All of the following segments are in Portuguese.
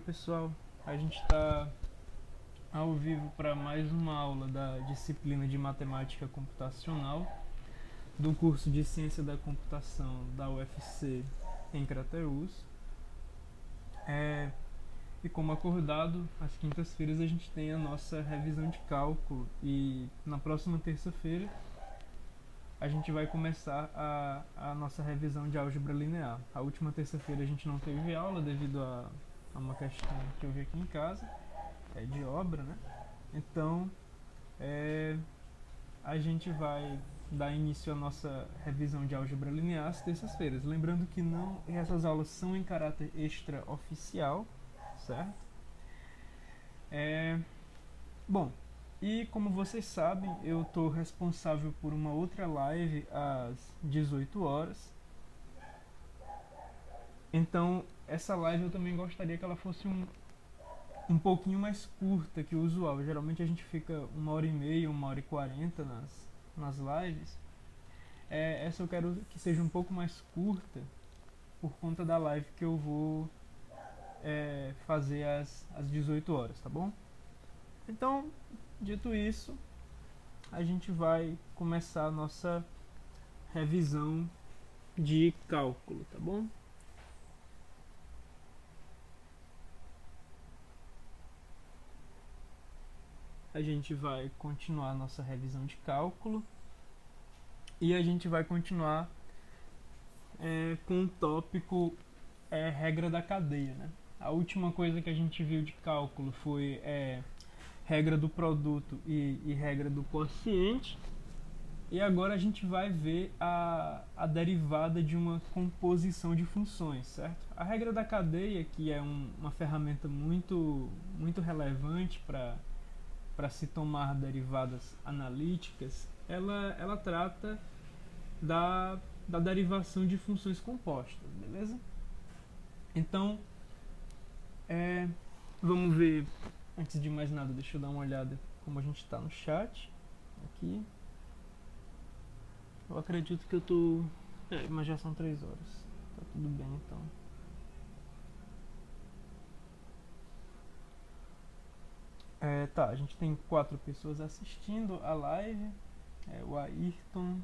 pessoal, a gente está ao vivo para mais uma aula da disciplina de Matemática Computacional do curso de Ciência da Computação da UFC em Crateús. E como acordado, às quintas-feiras a gente tem a nossa revisão de cálculo e na próxima terça-feira a gente vai começar a nossa revisão de álgebra linear. A última terça-feira a gente não teve aula devido a uma questão que eu vi aqui em casa, de obra, né? Então, a gente vai dar início à nossa revisão de álgebra linear às terças-feiras. Lembrando que essas aulas são em caráter extraoficial, certo? Bom, e como vocês sabem, eu estou responsável por uma outra live às 18 horas. Então, essa live eu também gostaria que ela fosse um pouquinho mais curta que o usual. Geralmente a gente fica 1h30, 1h40 nas lives. Essa eu quero que seja um pouco mais curta por conta da live que eu vou fazer às 18 horas, tá bom? Então, dito isso, a gente vai começar a nossa revisão de cálculo, tá bom? A gente vai continuar a nossa revisão de cálculo e a gente vai continuar com o tópico regra da cadeia, né? A última coisa que a gente viu de cálculo foi regra do produto e regra do quociente. E agora a gente vai ver a derivada de uma composição de funções, certo? A regra da cadeia, que é uma ferramenta muito relevante para se tomar derivadas analíticas, ela trata da derivação de funções compostas, beleza? Então, vamos ver, antes de mais nada, deixa eu dar uma olhada como a gente está no chat, aqui. Eu acredito que eu tô... mas já são 3 horas, tá tudo bem então. Tá, a gente tem 4 pessoas assistindo a live. O Ayrton,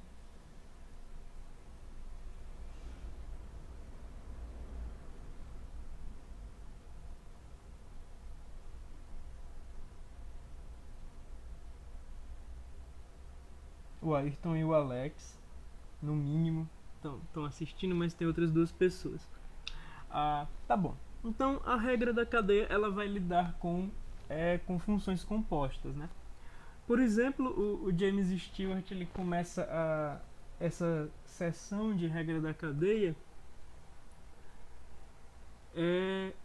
e o Alex, no mínimo, estão assistindo, mas tem outras 2 pessoas. Tá bom. Então, a regra da cadeia ela vai lidar com funções compostas, né? Por exemplo, o James Stewart ele começa essa seção de regra da cadeia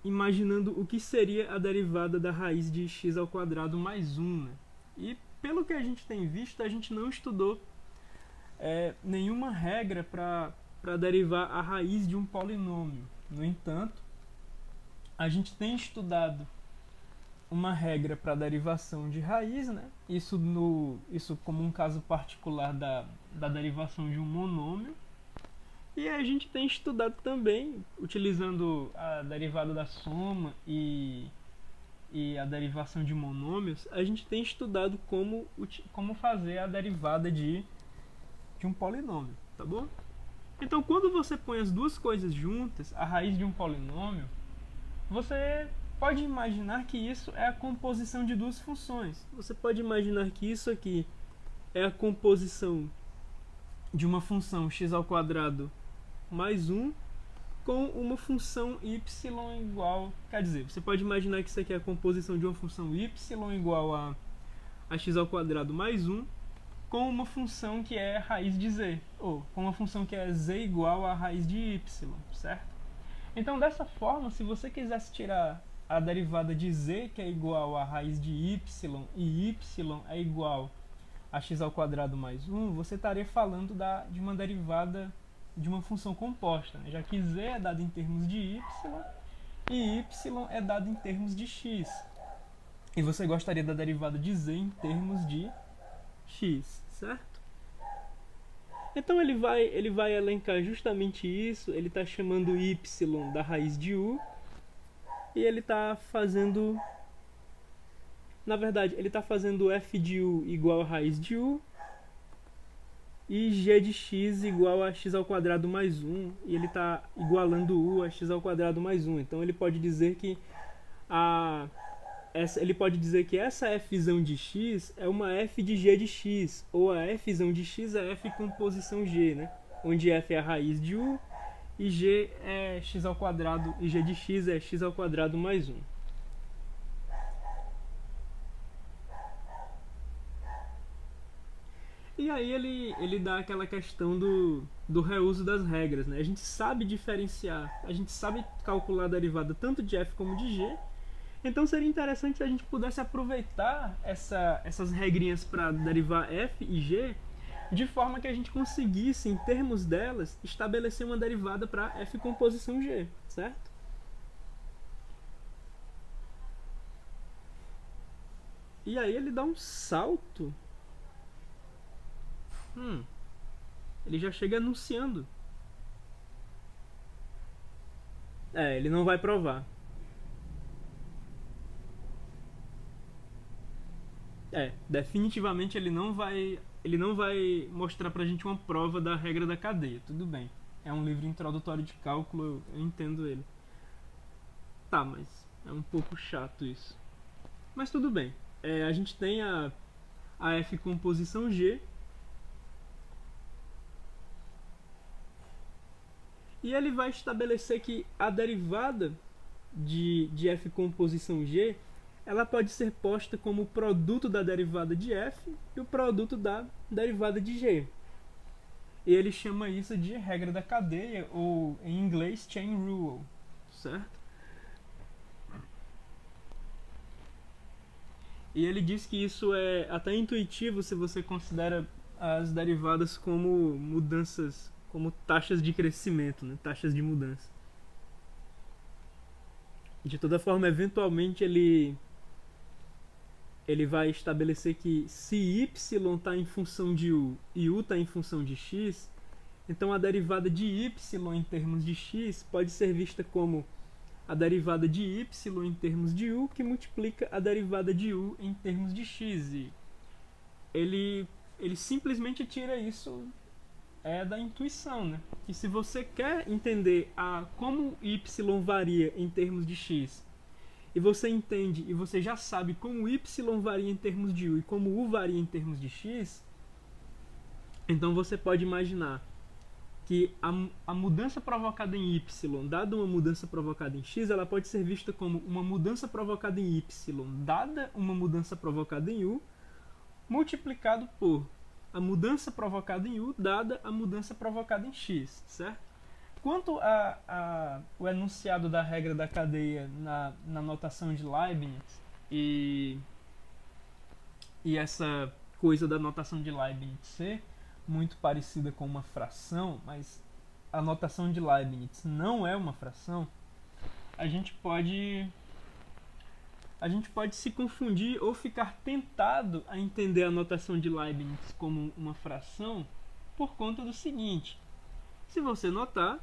imaginando o que seria a derivada da raiz de x ao quadrado mais 1, né? E pelo que a gente tem visto, a gente não estudou nenhuma regra para derivar a raiz de um polinômio. No entanto, a gente tem estudado uma regra para derivação de raiz, né? Isso como um caso particular da derivação de um monômio. E a gente tem estudado também, utilizando a derivada da soma e a derivação de monômios, a gente tem estudado como fazer a derivada de um polinômio, tá bom? Então, quando você põe as duas coisas juntas, a raiz de um polinômio, você pode imaginar que isso é a composição de 2 funções. Você pode imaginar que isso aqui é a composição de uma função x ao quadrado mais 1 com uma função y igual... Quer dizer, você pode imaginar que isso aqui é a composição de uma função y igual a x ao quadrado mais 1 com uma função que é a raiz de z, ou com uma função que é z igual a raiz de y, certo? Então, dessa forma, se você quisesse tirar a derivada de z, que é igual a raiz de y, e y é igual a x ao quadrado mais 1, você estaria falando de uma derivada de uma função composta, né? Já que z é dado em termos de y e y é dado em termos de x. E você gostaria da derivada de z em termos de x, certo? Então ele vai elencar justamente isso. Ele está chamando y da raiz de u e ele está fazendo, na verdade, ele está fazendo f de u igual a raiz de u e g de x igual a x ao quadrado mais 1, e ele está igualando u a x ao quadrado mais 1. Então ele pode dizer que essa fzão de x é uma f de g de x, ou a fzão de x é f com posição g, né? Onde f é a raiz de u e g é x ao quadrado, e g de x é x ao quadrado mais 1. E aí ele dá aquela questão do reuso das regras, né? A gente sabe diferenciar, a gente sabe calcular a derivada tanto de f como de g. Então seria interessante se a gente pudesse aproveitar essas regrinhas para derivar f e g, de forma que a gente conseguisse, em termos delas, estabelecer uma derivada para f com posição g, certo? E aí ele dá um salto. Ele já chega anunciando. Ele não vai provar. Definitivamente ele não vai mostrar pra gente uma prova da regra da cadeia. Tudo bem. É um livro introdutório de cálculo, eu entendo ele. Tá, mas é um pouco chato isso. Mas tudo bem. A gente tem a f com posição g. E ele vai estabelecer que a derivada de f com posição g, ela pode ser posta como o produto da derivada de f e o produto da derivada de g. E ele chama isso de regra da cadeia, ou em inglês chain rule, certo? E ele diz que isso é até intuitivo se você considera as derivadas como mudanças, como taxas de crescimento, né? Taxas de mudança. De toda forma, eventualmente ele vai estabelecer que se y está em função de u e u está em função de x, então a derivada de y em termos de x pode ser vista como a derivada de y em termos de u que multiplica a derivada de u em termos de x. E ele simplesmente tira isso da intuição, né? Que se você quer entender como y varia em termos de x, e você entende e você já sabe como y varia em termos de u e como u varia em termos de x, então você pode imaginar que a mudança provocada em y, dada uma mudança provocada em x, ela pode ser vista como uma mudança provocada em y, dada uma mudança provocada em u, multiplicado por a mudança provocada em u, dada a mudança provocada em x, certo? Quanto o enunciado da regra da cadeia na notação de Leibniz e essa coisa da notação de Leibniz ser muito parecida com uma fração, mas a notação de Leibniz não é uma fração, a gente pode se confundir ou ficar tentado a entender a notação de Leibniz como uma fração por conta do seguinte: se você notar,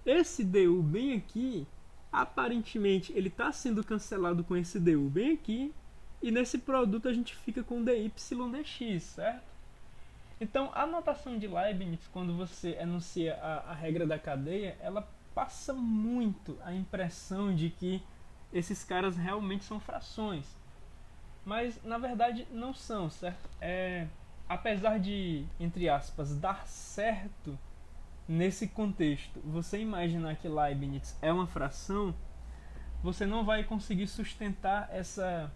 esse du bem aqui, aparentemente ele está sendo cancelado com esse du bem aqui, e nesse produto a gente fica com dy dx, certo? Então a notação de Leibniz, quando você enuncia a regra da cadeia, ela passa muito a impressão de que esses caras realmente são frações, mas na verdade não são, certo? Apesar de, entre aspas, dar certo nesse contexto, você imaginar que Leibniz é uma fração, você não vai conseguir sustentar essa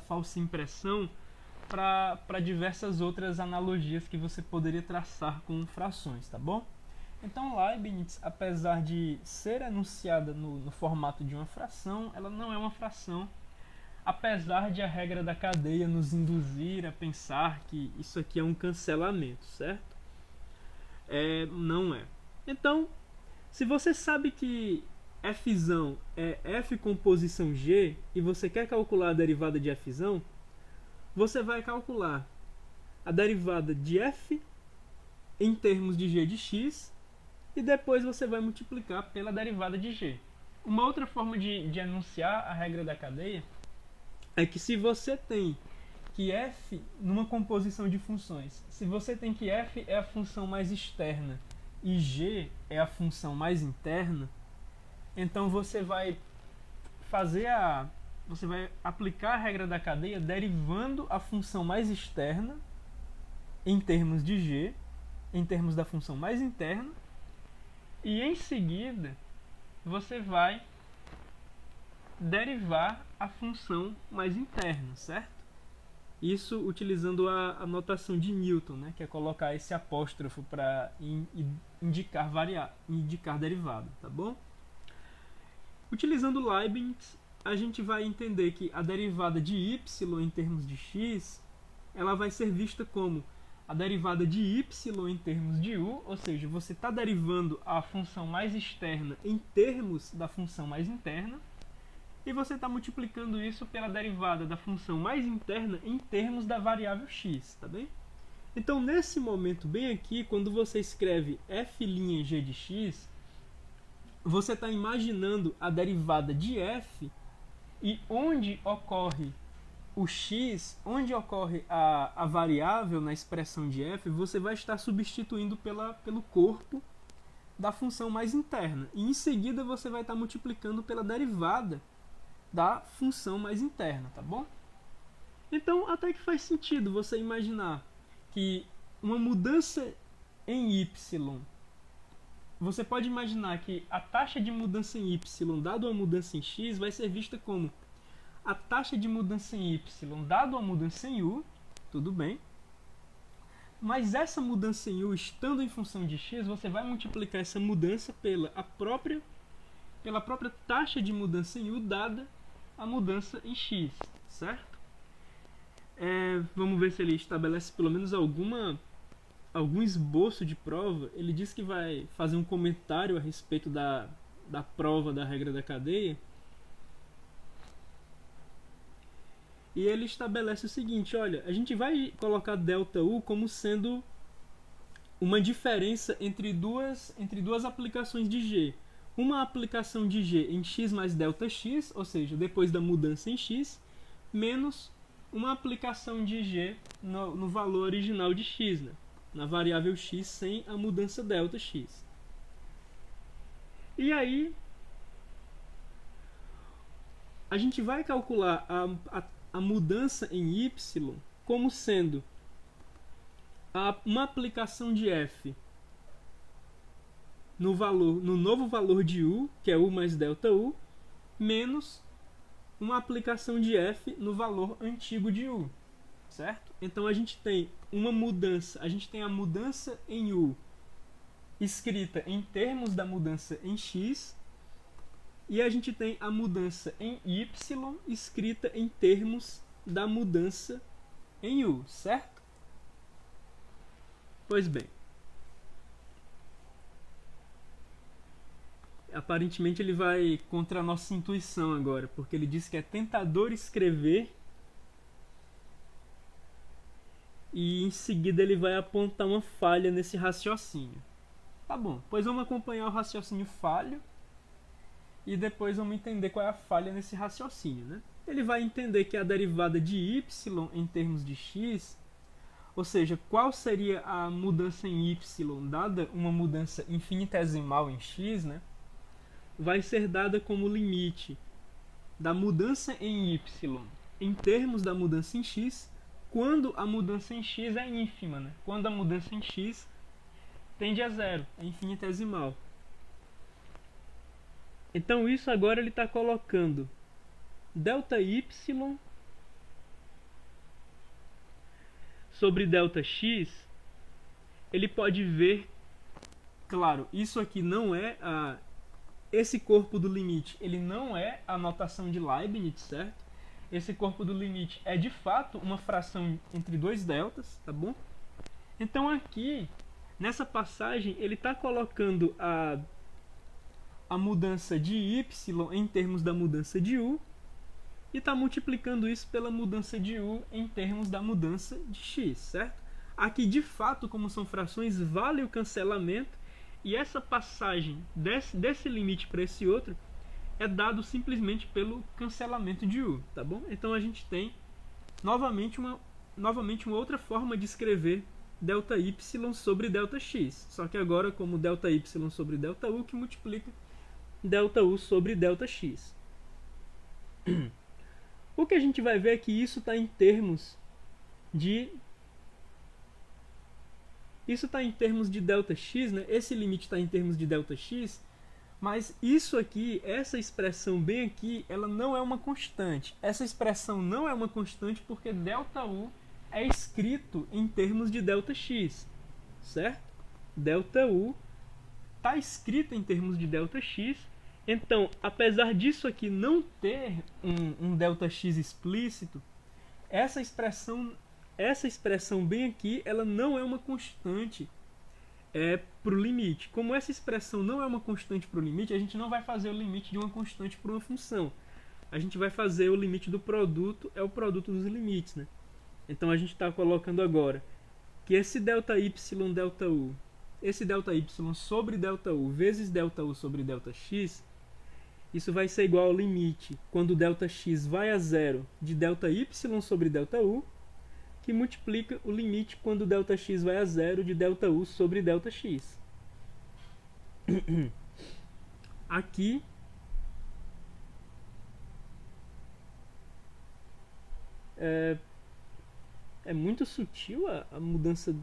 falsa impressão para diversas outras analogias que você poderia traçar com frações, tá bom? Então Leibniz, apesar de ser enunciada no formato de uma fração, ela não é uma fração, apesar de a regra da cadeia nos induzir a pensar que isso aqui é um cancelamento, certo? Não é. Então, se você sabe que fzão é f com posição g e você quer calcular a derivada de fzão, você vai calcular a derivada de f em termos de g de x e depois você vai multiplicar pela derivada de g. Uma outra forma de enunciar a regra da cadeia é que se você tem que f, numa composição de funções, se você tem que f é a função mais externa e g é a função mais interna, então você vai aplicar a regra da cadeia derivando a função mais externa em termos de g, em termos da função mais interna, e em seguida você vai derivar a função mais interna, certo? Isso utilizando a notação de Newton, né, que é colocar esse apóstrofo para indicar derivada, tá bom? Utilizando Leibniz, a gente vai entender que a derivada de y em termos de x, ela vai ser vista como a derivada de y em termos de u, ou seja, você está derivando a função mais externa em termos da função mais interna, e você está multiplicando isso pela derivada da função mais interna em termos da variável x, tá bem? Então, nesse momento bem aqui, quando você escreve f' de x, você está imaginando a derivada de f, e onde ocorre o x, onde ocorre a variável na expressão de f, você vai estar substituindo pelo corpo da função mais interna. E em seguida você vai estar multiplicando pela derivada da função mais interna, tá bom? Então até que faz sentido você imaginar que uma mudança em y, você pode imaginar que a taxa de mudança em y dado a mudança em x vai ser vista como a taxa de mudança em y dado a mudança em u, tudo bem, mas essa mudança em u estando em função de x, você vai multiplicar essa mudança pela própria taxa de mudança em u dada a mudança em x, certo? Vamos ver se ele estabelece pelo menos algum esboço de prova. Ele diz que vai fazer um comentário a respeito da prova da regra da cadeia. E ele estabelece o seguinte, olha, a gente vai colocar ΔU como sendo uma diferença entre duas aplicações de G. Uma aplicação de G em x mais ΔX, ou seja, depois da mudança em x, menos uma aplicação de G no valor original de x, né? Na variável x sem a mudança ΔX. E aí, a gente vai calcular a mudança em y como sendo uma aplicação de f no novo valor de u, que é u mais ΔU, menos uma aplicação de f no valor antigo de u, certo? Então a gente tem a mudança em u escrita em termos da mudança em x, e a gente tem a mudança em y escrita em termos da mudança em u, certo? Pois bem, aparentemente ele vai contra a nossa intuição agora, porque ele diz que é tentador escrever e em seguida ele vai apontar uma falha nesse raciocínio. Tá bom, pois vamos acompanhar o raciocínio falho e depois vamos entender qual é a falha nesse raciocínio, né? Ele vai entender que a derivada de y em termos de x, ou seja, qual seria a mudança em y dada uma mudança infinitesimal em x, né? Vai ser dada como limite da mudança em y em termos da mudança em x, quando a mudança em x é ínfima, né? Quando a mudança em x tende a zero, é infinitesimal. Então isso agora ele está colocando ΔY sobre ΔX. Ele pode ver, claro, isso aqui não é esse corpo do limite, ele não é a notação de Leibniz, certo? Esse corpo do limite é de fato uma fração entre dois deltas, tá bom? Então aqui, nessa passagem, ele está colocando a mudança de y em termos da mudança de u e está multiplicando isso pela mudança de u em termos da mudança de x, certo? Aqui, de fato, como são frações, vale o cancelamento E essa passagem desse limite para esse outro é dado simplesmente pelo cancelamento de u, tá bom? Então a gente tem novamente uma outra forma de escrever ΔY sobre ΔX, só que agora como ΔY sobre ΔU que multiplica ΔU sobre ΔX. O que a gente vai ver é que isso está em termos de ΔX, né? Esse limite está em termos de ΔX, mas isso aqui, essa expressão bem aqui, ela não é uma constante. Essa expressão não é uma constante porque ΔU é escrito em termos de ΔX, certo? ΔU está escrito em termos de ΔX. Então, apesar disso aqui não ter um ΔX explícito, essa expressão bem aqui, ela não é uma constante para o limite. Como essa expressão não é uma constante para o limite, a gente não vai fazer o limite de uma constante para uma função. A gente vai fazer o limite do produto, é o produto dos limites, né? Então a gente está colocando agora que esse ΔY ΔU, esse ΔY sobre ΔU vezes ΔU sobre ΔX, isso vai ser igual ao limite quando ΔX vai a zero de ΔY sobre ΔU, que multiplica o limite quando ΔX vai a zero de ΔU sobre ΔX. Aqui é muito sutil a mudança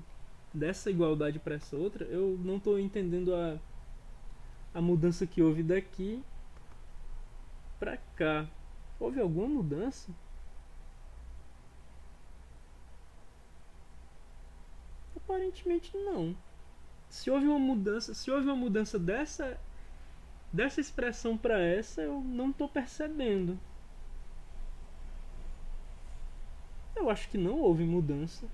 dessa igualdade para essa outra. Eu não estou entendendo a mudança que houve daqui para cá. Houve alguma mudança? Aparentemente não. Se houve uma mudança dessa expressão para essa, eu não estou percebendo. Eu acho que não houve mudança.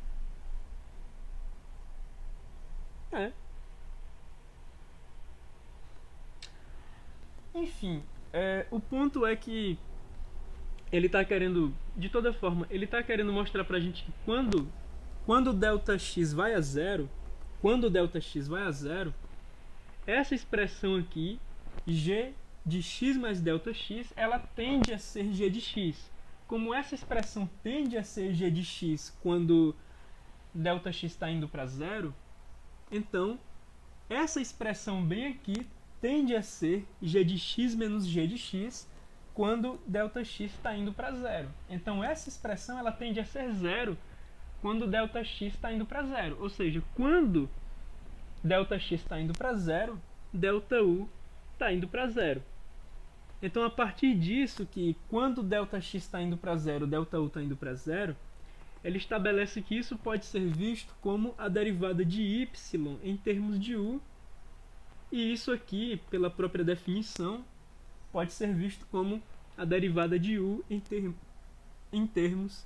Enfim, o ponto é que ele está querendo, de toda forma, ele está querendo mostrar pra gente que quando ΔX vai a zero, essa expressão aqui, g de x mais ΔX, ela tende a ser g de x. Como essa expressão tende a ser g de x quando ΔX está indo para zero, então essa expressão bem aqui tende a ser g de x menos g de x quando ΔX está indo para zero. Então essa expressão ela tende a ser zero quando ΔX está indo para zero. Ou seja, quando ΔX está indo para zero, ΔU está indo para zero. Então, a partir disso, que quando ΔX está indo para zero, ΔU está indo para zero, ele estabelece que isso pode ser visto como a derivada de y em termos de u, e isso aqui, pela própria definição, pode ser visto como a derivada de u em termos...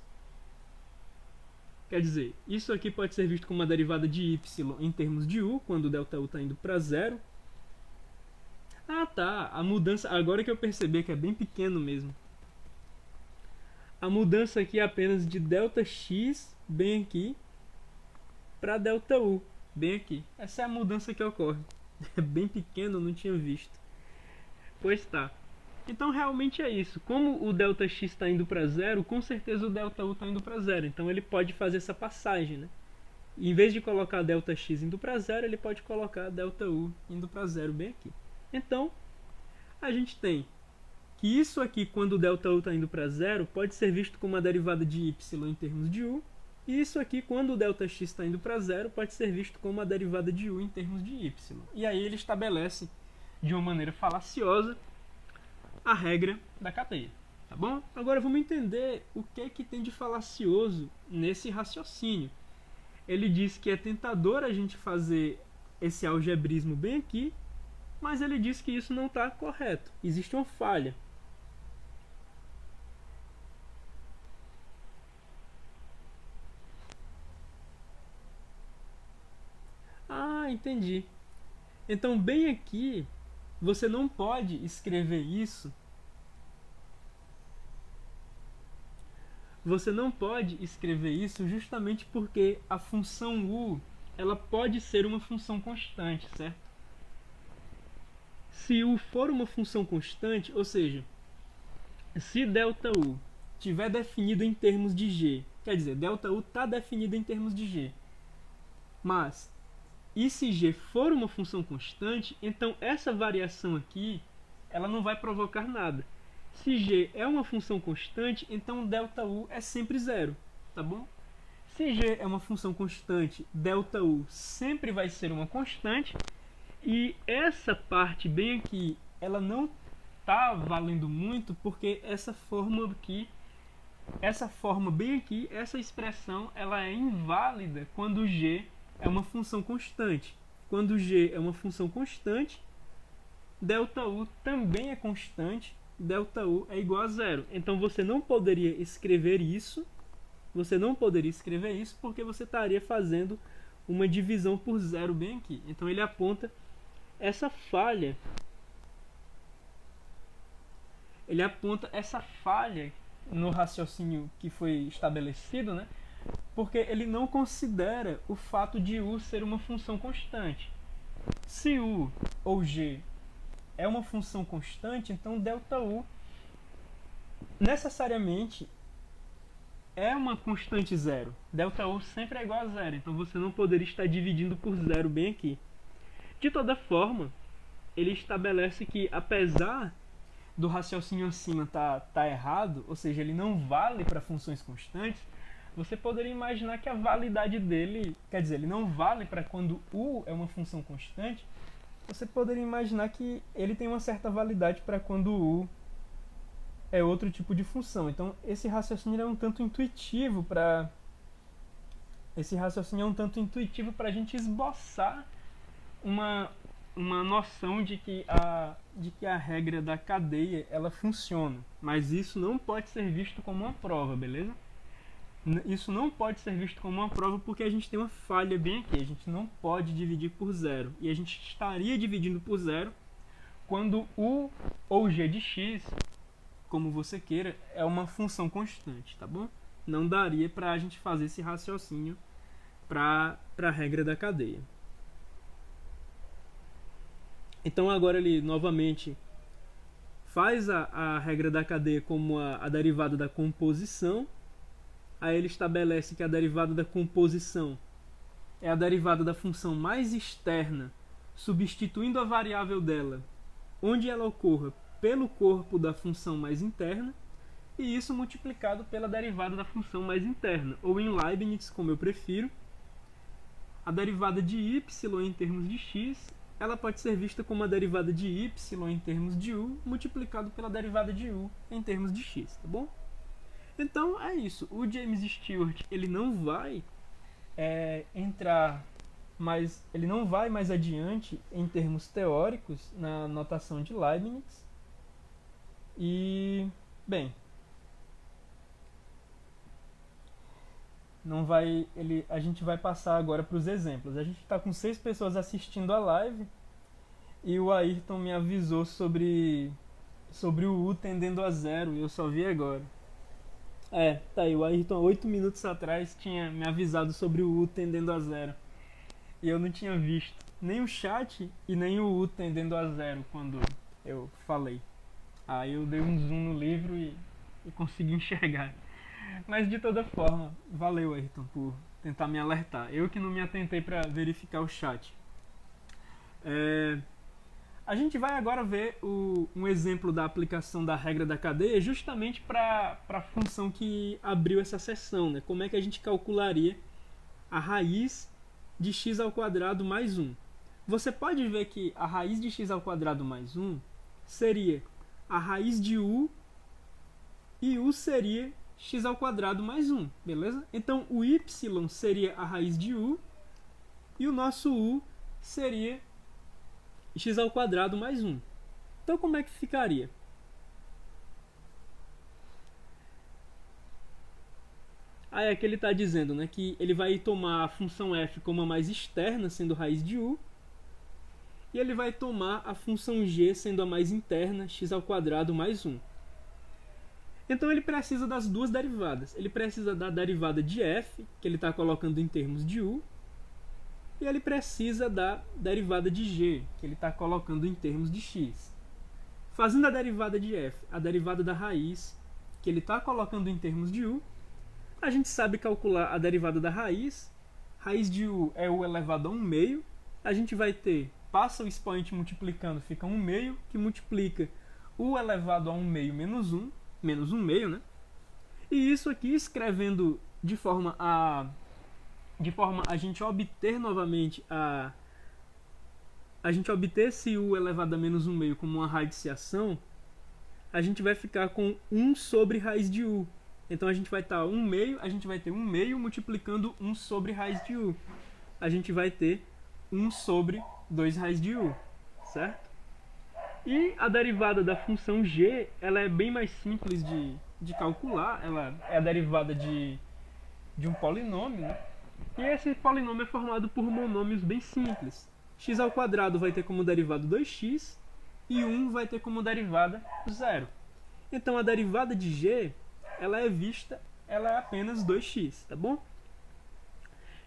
Quer dizer, isso aqui pode ser visto como uma derivada de y em termos de u, quando ΔU está indo para zero. Ah, tá. A mudança, agora que eu percebi que é bem pequeno mesmo. A mudança aqui é apenas de ΔX, bem aqui, para ΔU, bem aqui. Essa é a mudança que ocorre. É bem pequeno, eu não tinha visto. Pois tá. Então realmente é isso. Como o ΔX está indo para zero, com certeza o ΔU está indo para zero. Então ele pode fazer essa passagem, né? Em vez de colocar ΔX indo para zero, ele pode colocar ΔU indo para zero bem aqui. Então, a gente tem que isso aqui, quando o ΔU está indo para zero, pode ser visto como uma derivada de y em termos de u. E isso aqui, quando o ΔX está indo para zero, pode ser visto como uma derivada de u em termos de y. E aí ele estabelece, de uma maneira falaciosa, a regra da cadeia. Tá bom? Agora vamos entender o que tem de falacioso nesse raciocínio. Ele diz que é tentador a gente fazer esse algebrismo bem aqui, mas ele diz que isso não está correto. Existe uma falha. Ah, entendi. Então, bem aqui, você não pode escrever isso. Você não pode escrever isso justamente porque a função u, ela pode ser uma função constante, certo? se u for uma função constante, ou seja, se ΔU estiver definido em termos de g, quer dizer, ΔU está definido em termos de g, mas e se g for uma função constante, então essa variação aqui ela não vai provocar nada. Se g é uma função constante, então ΔU é sempre zero, tá bom? Se g é uma função constante, ΔU sempre vai ser uma constante, e essa parte bem aqui, ela não está valendo muito, porque essa forma bem aqui, essa expressão, ela é inválida quando g é uma função constante. Quando g é uma função constante, ΔU também é constante, ΔU é igual a zero. Então você não poderia escrever isso, porque você estaria fazendo uma divisão por zero bem aqui. Então ele aponta essa falha. Ele aponta essa falha no raciocínio que foi estabelecido, né? Porque ele não considera o fato de u ser uma função constante. Se u ou g é uma função constante, então ΔU necessariamente é uma constante zero. ΔU sempre é igual a zero, então você não poderia estar dividindo por zero bem aqui. De toda forma, ele estabelece que, apesar do raciocínio acima tá errado, ou seja, ele não vale para funções constantes, você poderia imaginar que a validade dele, quer dizer, ele não vale para quando u é uma função constante, você poderia imaginar que ele tem uma certa validade para quando u é outro tipo de função. Então, esse raciocínio é um tanto intuitivo para a gente esboçar uma noção de que a regra da cadeia ela funciona, mas isso não pode ser visto como uma prova, beleza? Isso não pode ser visto como uma prova porque a gente tem uma falha bem aqui, a gente não pode dividir por zero, e a gente estaria dividindo por zero quando u ou g de x, como você queira, é uma função constante, tá bom? Não daria para a gente fazer esse raciocínio para a regra da cadeia. Então agora ele novamente faz a regra da cadeia como a derivada da composição. Aí ele estabelece que a derivada da composição é a derivada da função mais externa, substituindo a variável dela, onde ela ocorra pelo corpo da função mais interna, e isso multiplicado pela derivada da função mais interna, ou em Leibniz, como eu prefiro, a derivada de y em termos de x, ela pode ser vista como a derivada de y em termos de u, multiplicado pela derivada de u em termos de x, tá bom? Então é isso, o James Stewart ele não vai ele não vai mais adiante em termos teóricos na notação de Leibniz. E, bem, a gente vai passar agora para os exemplos. A gente está com 6 pessoas assistindo a live e o Ayrton me avisou sobre o U tendendo a zero e eu só vi agora. Tá aí, o Ayrton 8 minutos atrás tinha me avisado sobre o U tendendo a zero. E eu não tinha visto nem o chat e nem o U tendendo a zero quando eu falei. Aí eu dei um zoom no livro e consegui enxergar. Mas de toda forma, valeu, Ayrton, por tentar me alertar. Eu que não me atentei para verificar o chat. A gente vai agora ver um exemplo da aplicação da regra da cadeia justamente para a função que abriu essa seção, né? Como é que a gente calcularia a raiz de x ao quadrado mais 1. Você pode ver que a raiz de x ao quadrado mais 1 seria a raiz de u, e u seria x ao quadrado mais 1, beleza? Então o y seria a raiz de u, e o nosso u seria x ao quadrado mais 1. Então como é que ficaria? Aí aqui ele está dizendo, né, que ele vai tomar a função f como a mais externa, sendo raiz de u, e ele vai tomar a função g sendo a mais interna, x ao quadrado mais 1. Então ele precisa das duas derivadas. Ele precisa da derivada de f, que ele está colocando em termos de u, e ele precisa da derivada de g, que ele está colocando em termos de x. Fazendo a derivada de f, a derivada da raiz, que ele está colocando em termos de u, a gente sabe calcular a derivada da raiz. Raiz de u é u elevado a 1 meio. A gente vai ter, passa o expoente multiplicando, fica 1 meio, que multiplica u elevado a 1 meio menos 1 meio, né? E isso aqui, escrevendo de forma a gente obter novamente a gente obter esse u elevado a menos 1 meio como uma radiciação, a gente vai ficar com 1 sobre raiz de u. Então a gente vai estar 1 meio, a gente vai ter 1 meio multiplicando 1 sobre raiz de u. A gente vai ter 1 sobre 2 raiz de u, certo? E a derivada da função g, ela é bem mais simples de calcular. Ela é a derivada de um polinômio, né? E esse polinômio é formado por monômios bem simples. X ao quadrado vai ter como derivada 2x e 1 vai ter como derivada 0. Então a derivada de g, ela é apenas 2x, tá bom?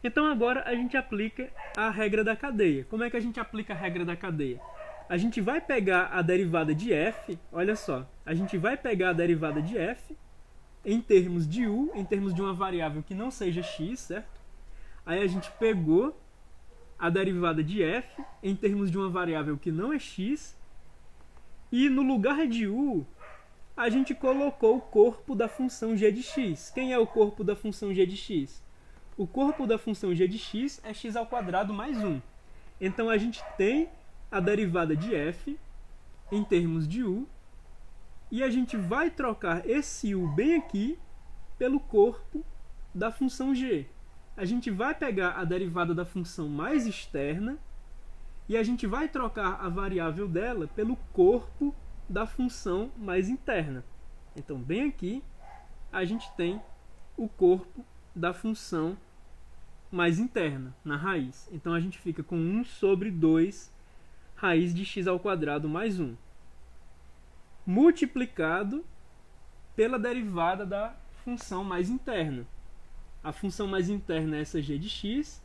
Então agora a gente aplica a regra da cadeia. Como é que a gente aplica a regra da cadeia? A gente vai pegar a derivada de f, olha só, a gente vai pegar a derivada de f em termos de u, em termos de uma variável que não seja x, certo? Aí a gente pegou a derivada de f em termos de uma variável que não é x, e no lugar de u, a gente colocou o corpo da função g de x. Quem é o corpo da função g de x? O corpo da função g de x é x ao quadrado mais 1. Então a gente tem a derivada de f em termos de u, e a gente vai trocar esse u bem aqui pelo corpo da função g. A gente vai pegar a derivada da função mais externa e a gente vai trocar a variável dela pelo corpo da função mais interna. Então, bem aqui, a gente tem o corpo da função mais interna, na raiz. Então, a gente fica com 1 sobre 2 raiz de x ao quadrado mais 1, multiplicado pela derivada da função mais interna. A função mais interna é essa g de x,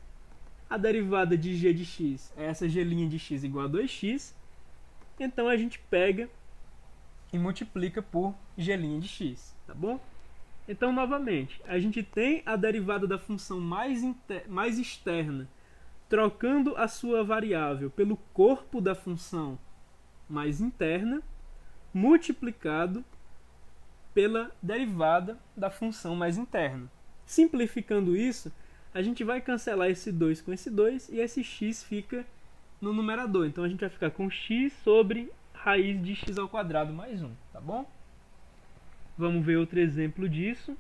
a derivada de g de x é essa g' de x igual a 2x, então a gente pega e multiplica por g' de x, tá bom? Então, novamente, a gente tem a derivada da função mais externa, trocando a sua variável pelo corpo da função mais interna, multiplicado pela derivada da função mais interna. Simplificando isso, a gente vai cancelar esse 2 com esse 2 e esse x fica no numerador. Então a gente vai ficar com x sobre raiz de x ao quadrado mais 1, tá bom? Vamos ver outro exemplo disso.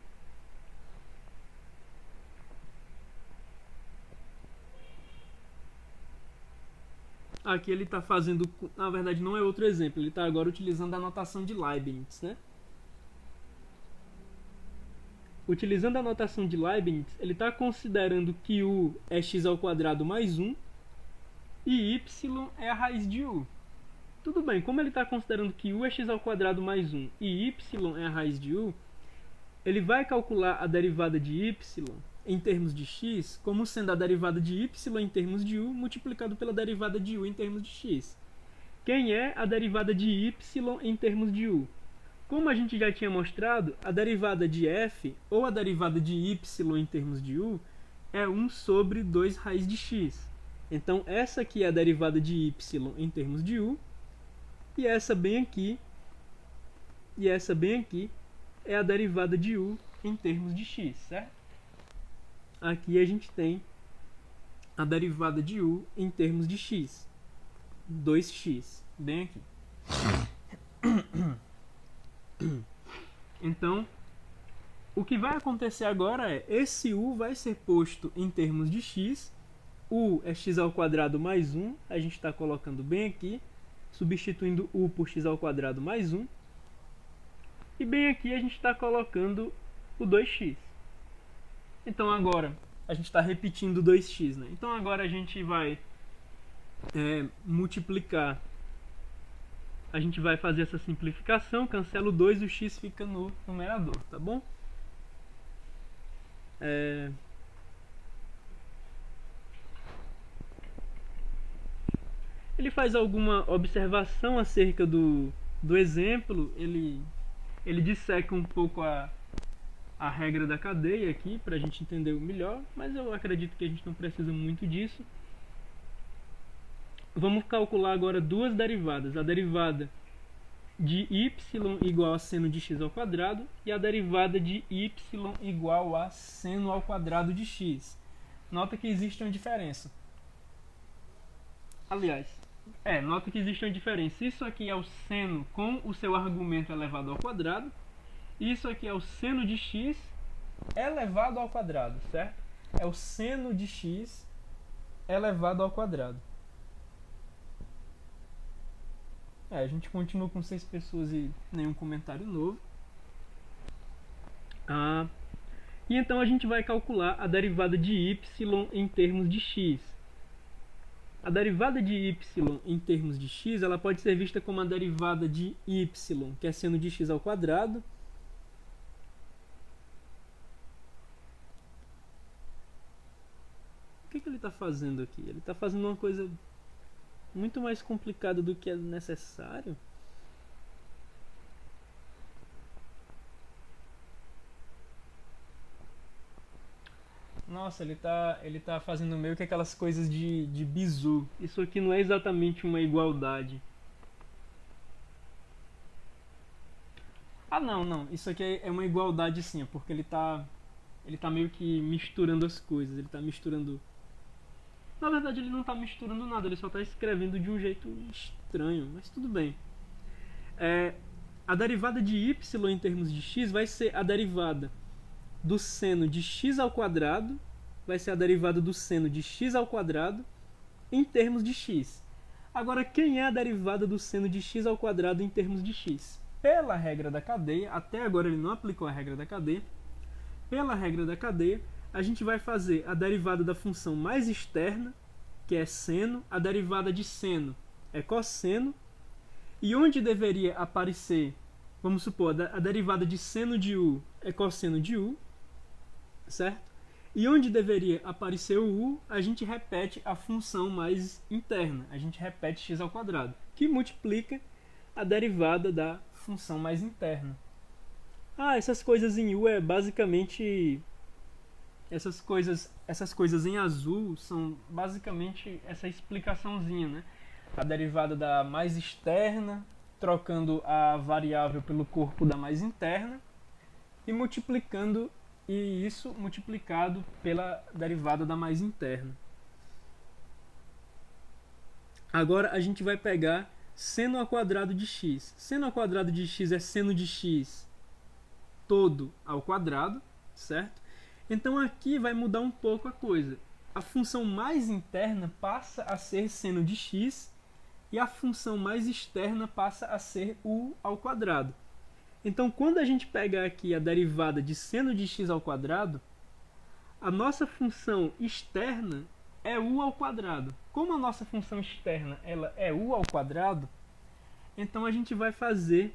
Aqui ele está fazendo, na verdade não é outro exemplo, ele está agora utilizando a notação de Leibniz, né? Utilizando a notação de Leibniz, ele está considerando que u é x ao quadrado mais 1 e y é a raiz de u. Tudo bem, como ele está considerando que u é x ao quadrado mais 1 e y é a raiz de u, ele vai calcular a derivada de y em termos de x como sendo a derivada de y em termos de u multiplicado pela derivada de u em termos de x. Quem é a derivada de y em termos de u? Como a gente já tinha mostrado, a derivada de f ou a derivada de y em termos de u é 1 sobre 2 raiz de x. Então essa aqui é a derivada de y em termos de u, e essa bem aqui é a derivada de u em termos de x, certo? Aqui a gente tem a derivada de u em termos de x, 2x, bem aqui. Então, o que vai acontecer agora é, esse u vai ser posto em termos de x, u é x ao quadrado mais 1, a gente está colocando bem aqui, substituindo u por x ao quadrado mais 1, e bem aqui a gente está colocando o 2x. Então agora, a gente está repetindo o 2x, né? Então agora a gente vai multiplicar. A gente vai fazer essa simplificação, cancela o 2 e o x fica no numerador, tá bom? ele faz alguma observação acerca do exemplo, ele disseca um pouco a regra da cadeia aqui, para a gente entender melhor, mas eu acredito que a gente não precisa muito disso. Vamos calcular agora duas derivadas, a derivada de y igual a seno de x ao quadrado e a derivada de y igual a seno ao quadrado de x. Nota que existe uma diferença. Aliás, nota que existe uma diferença. Isso aqui é o seno com o seu argumento elevado ao quadrado. Isso aqui é o seno de x elevado ao quadrado, certo? É o seno de x elevado ao quadrado. A gente continua com 6 pessoas e nenhum comentário novo. E então a gente vai calcular a derivada de y em termos de x. A derivada de y em termos de x, ela pode ser vista como a derivada de y, que é seno de x ao quadrado, o que ele está fazendo aqui? Ele está fazendo uma coisa muito mais complicada do que é necessário. Nossa, ele tá fazendo meio que aquelas coisas de bizu. Isso aqui não é exatamente uma igualdade. Não. Isso aqui é uma igualdade sim, porque ele tá meio que misturando as coisas. Ele tá misturando... Na verdade ele não está misturando nada, ele só está escrevendo de um jeito estranho, mas tudo bem. A derivada de y em termos de x vai ser a derivada do seno de x ao quadrado, vai ser a derivada do seno de x ao quadrado em termos de x. Agora, quem é a derivada do seno de x ao quadrado em termos de x? Pela regra da cadeia, até agora ele não aplicou a regra da cadeia, pela regra da cadeia, a gente vai fazer a derivada da função mais externa, que é seno, a derivada de seno é cosseno, e onde deveria aparecer, vamos supor, a derivada de seno de u é cosseno de u, certo? E onde deveria aparecer o u, a gente repete a função mais interna, a gente repete x ao quadrado, que multiplica a derivada da função mais interna. Essas coisas em u é basicamente... Essas coisas em azul são basicamente essa explicaçãozinha, né? A derivada da mais externa, trocando a variável pelo corpo da mais interna e isso multiplicado pela derivada da mais interna. Agora a gente vai pegar seno ao quadrado de x. Seno ao quadrado de x é seno de x todo ao quadrado, certo? Então aqui vai mudar um pouco a coisa. A função mais interna passa a ser seno de x e a função mais externa passa a ser u ao quadrado. Então quando a gente pegar aqui a derivada de seno de x ao quadrado, a nossa função externa é u ao quadrado. Como a nossa função externa ela é u ao quadrado, então a gente vai fazer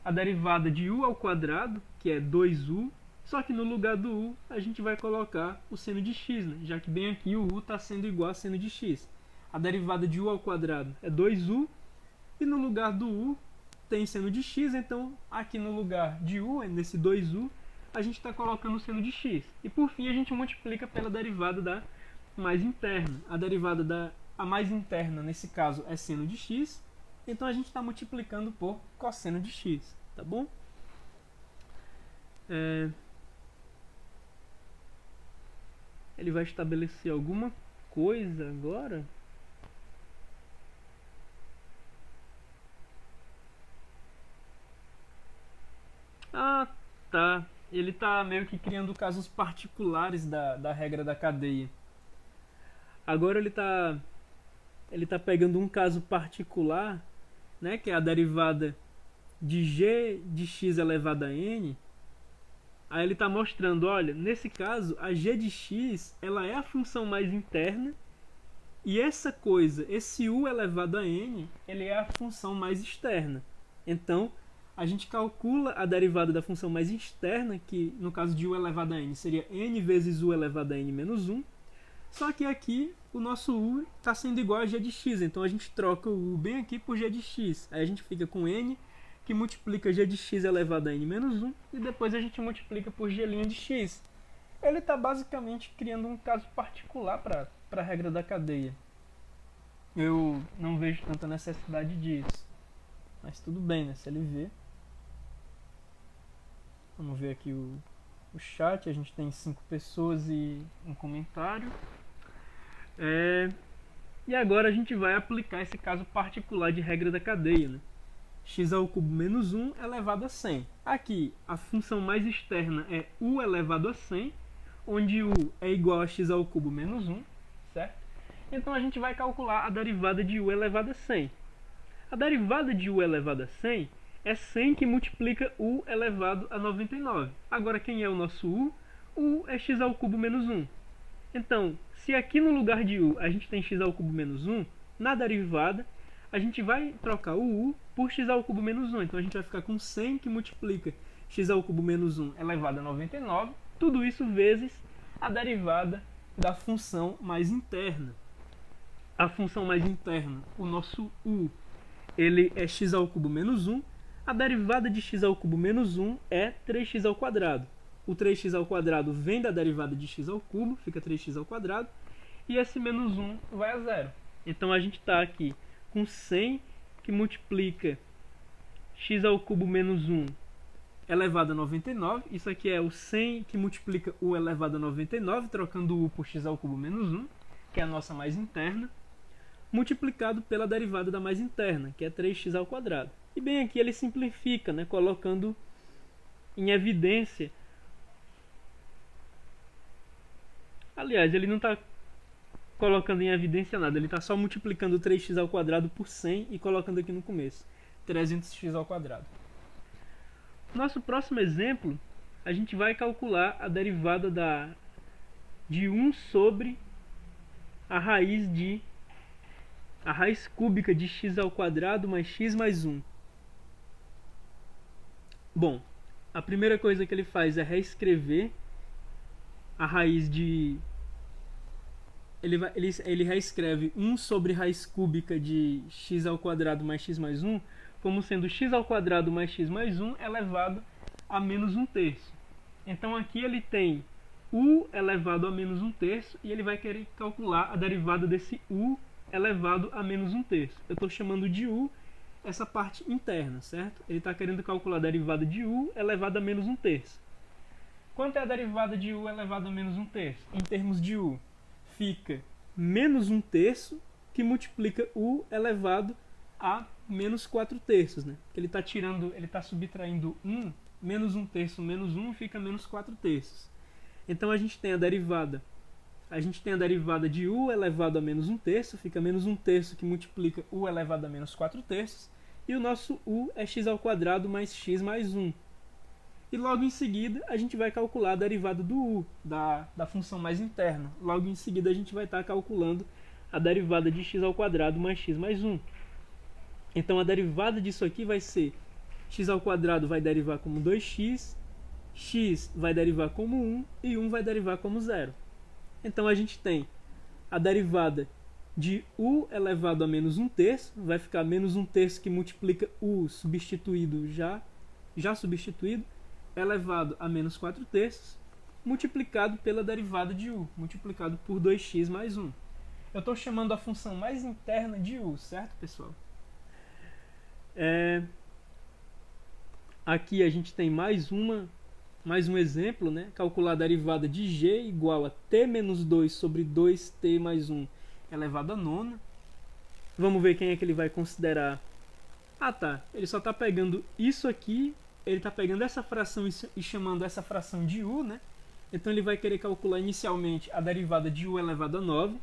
a derivada de u ao quadrado, que é 2u, só que no lugar do u, a gente vai colocar o seno de x, né? Já que bem aqui o u está sendo igual a seno de x. A derivada de u ao quadrado é 2u, e no lugar do u tem seno de x, então aqui no lugar de u, nesse 2u, a gente está colocando o seno de x. E por fim a gente multiplica pela derivada da mais interna. A derivada a mais interna, nesse caso, é seno de x, então a gente está multiplicando por cosseno de x, tá bom? Ele vai estabelecer alguma coisa agora? Tá. Ele está meio que criando casos particulares da regra da cadeia. Agora ele tá pegando um caso particular, né, que é a derivada de g de x elevado a n. Aí ele está mostrando, olha, nesse caso, a g de x ela é a função mais interna e essa coisa, esse u elevado a n, ele é a função mais externa. Então, a gente calcula a derivada da função mais externa, que no caso de u elevado a n seria n vezes u elevado a n menos 1, Só que aqui o nosso u está sendo igual a g de x, então a gente troca o u bem aqui por g de x. Aí a gente fica com n, que multiplica g de x elevado a n menos 1, e depois a gente multiplica por g' de x. Ele está basicamente criando um caso particular para a regra da cadeia. Eu não vejo tanta necessidade disso, mas tudo bem, né? Se ele vê. Vamos ver aqui o chat, a gente tem 5 pessoas e um comentário. E agora a gente vai aplicar esse caso particular de regra da cadeia, né? X ao cubo menos 1 elevado a 100. Aqui a função mais externa é u elevado a 100, onde u é igual a x ao cubo menos 1, certo? Então a gente vai calcular a derivada de u elevado a 100. A derivada de u elevado a 100 é 100 que multiplica u elevado a 99. Agora quem é o nosso u? U é x ao cubo menos 1. Então, se aqui no lugar de u a gente tem x ao cubo menos 1, na derivada a gente vai trocar o u por x ao cubo menos 1. Então a gente vai ficar com 100 que multiplica x ao cubo menos 1 elevado a 99. Tudo isso vezes a derivada da função mais interna. A função mais interna, o nosso u, ele é x ao cubo menos 1. A derivada de x ao cubo menos 1 é 3x ao quadrado. O 3x ao quadrado vem da derivada de x ao cubo, fica 3x ao quadrado. E esse menos 1 vai a zero. Então a gente está aqui com 100 que multiplica x ao cubo menos 1 elevado a 99. Isso aqui é o 100 que multiplica u elevado a 99, trocando u por x ao cubo menos 1, que é a nossa mais interna, multiplicado pela derivada da mais interna, que é 3x ao quadrado. E bem aqui ele simplifica, né, colocando em evidência. Aliás, ele não está colocando em evidência nada, ele está só multiplicando 3x ao quadrado por 100 e colocando aqui no começo, 300x ao quadrado. Nosso próximo exemplo, a gente vai calcular a derivada de 1 sobre a raiz cúbica de x ao quadrado mais x mais 1. Bom, a primeira coisa que ele faz é reescrever a raiz de... Ele reescreve 1 sobre raiz cúbica de x ao quadrado mais x mais 1 como sendo x ao quadrado mais x mais 1 elevado a menos 1/3. Então aqui ele tem u elevado a menos 1/3 e ele vai querer calcular a derivada desse u elevado a menos 1/3. Eu estou chamando de u essa parte interna, certo? Ele está querendo calcular a derivada de u elevado a menos 1/3. Quanto é a derivada de u elevado a menos 1/3? Em termos de u, fica menos 1/3 que multiplica u elevado a menos 4/3, né? Ele está subtraindo 1, menos 1/3 menos 1 fica menos 4/3. Então a gente tem a derivada de u elevado a menos 1/3, fica menos 1/3 que multiplica u elevado a menos 4/3, e o nosso u é x ao quadrado mais x mais 1. E logo em seguida a gente vai calcular a derivada do u, da função mais interna. Logo em seguida a gente vai estar calculando a derivada de x ao quadrado mais x mais 1. Então a derivada disso aqui vai ser x ao quadrado vai derivar como 2x, x vai derivar como 1 e 1 vai derivar como 0. Então a gente tem a derivada de u elevado a menos 1/3, vai ficar menos 1/3 que multiplica u substituído já substituído, elevado a menos 4/3, multiplicado pela derivada de u, multiplicado por 2x mais 1. Eu estou chamando a função mais interna de u, certo, pessoal? Aqui a gente tem mais um exemplo, né? Calcular a derivada de g igual a t menos 2 sobre 2t mais 1 elevado a nona. Vamos ver quem é que ele vai considerar. Ah, tá. Ele só está pegando isso aqui, ele está pegando essa fração e chamando essa fração de u, né? Então ele vai querer calcular inicialmente a derivada de u elevado a 9.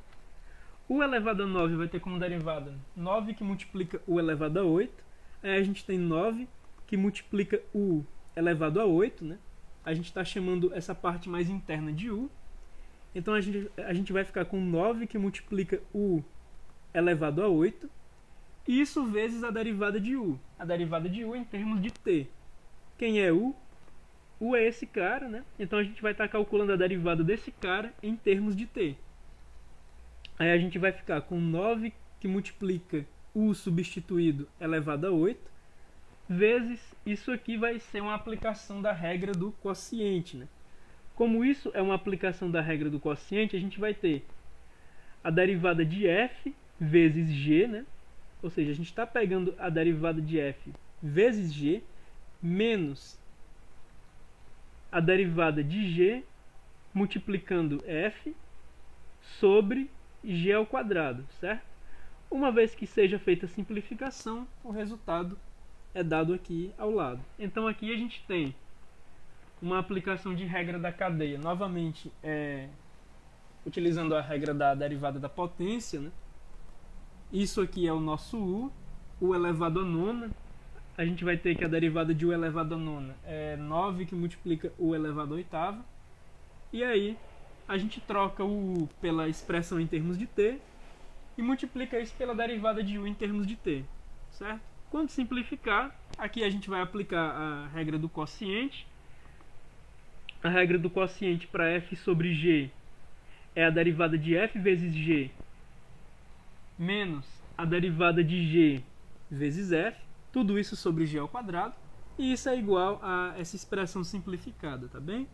U elevado a 9 vai ter como derivada 9 que multiplica u elevado a 8. Aí a gente tem 9 que multiplica u elevado a 8, né? A gente está chamando essa parte mais interna de u. Então a gente vai ficar com 9 que multiplica u elevado a 8. E isso vezes a derivada de u. A derivada de u em termos de t. Quem é u? U é esse cara, né? Então a gente vai estar calculando a derivada desse cara em termos de t. Aí a gente vai ficar com 9 que multiplica u substituído elevado a 8, vezes isso aqui vai ser uma aplicação da regra do quociente, né? Como isso é uma aplicação da regra do quociente, a gente vai ter a derivada de f vezes g, né? Ou seja, a gente está pegando a derivada de f vezes g menos a derivada de g multiplicando f sobre g ao quadrado, certo? Uma vez que seja feita a simplificação, o resultado é dado aqui ao lado. Então aqui a gente tem uma aplicação de regra da cadeia, novamente utilizando a regra da derivada da potência, né? Isso aqui é o nosso u elevado a nona. A gente vai ter que a derivada de u elevado a nona é 9 que multiplica u elevado a oitava. E aí a gente troca o u pela expressão em termos de t e multiplica isso pela derivada de u em termos de t, certo? Quando simplificar, aqui a gente vai aplicar a regra do quociente. A regra do quociente para f sobre g é a derivada de f vezes g menos a derivada de g vezes f, tudo isso sobre g ao quadrado, e isso é igual a essa expressão simplificada, tá bem?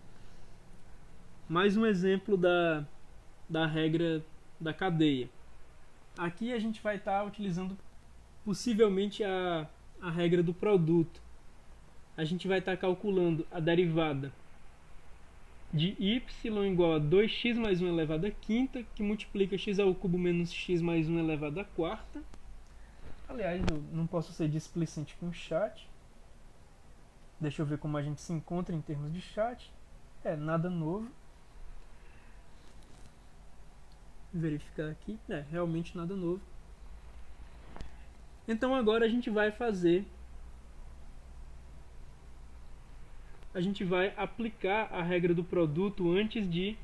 Mais um exemplo da regra da cadeia. Aqui a gente vai estar utilizando possivelmente a regra do produto. A gente vai estar calculando a derivada de y igual a 2x mais 1 elevado a quinta, que multiplica x ao cubo menos x mais 1 elevado a quarta. Aliás, eu não posso ser displicente com o chat. Deixa eu ver como a gente se encontra em termos de chat. Nada novo. Verificar aqui. Realmente nada novo. Então agora a gente vai fazer... A gente vai aplicar a regra do produto antes de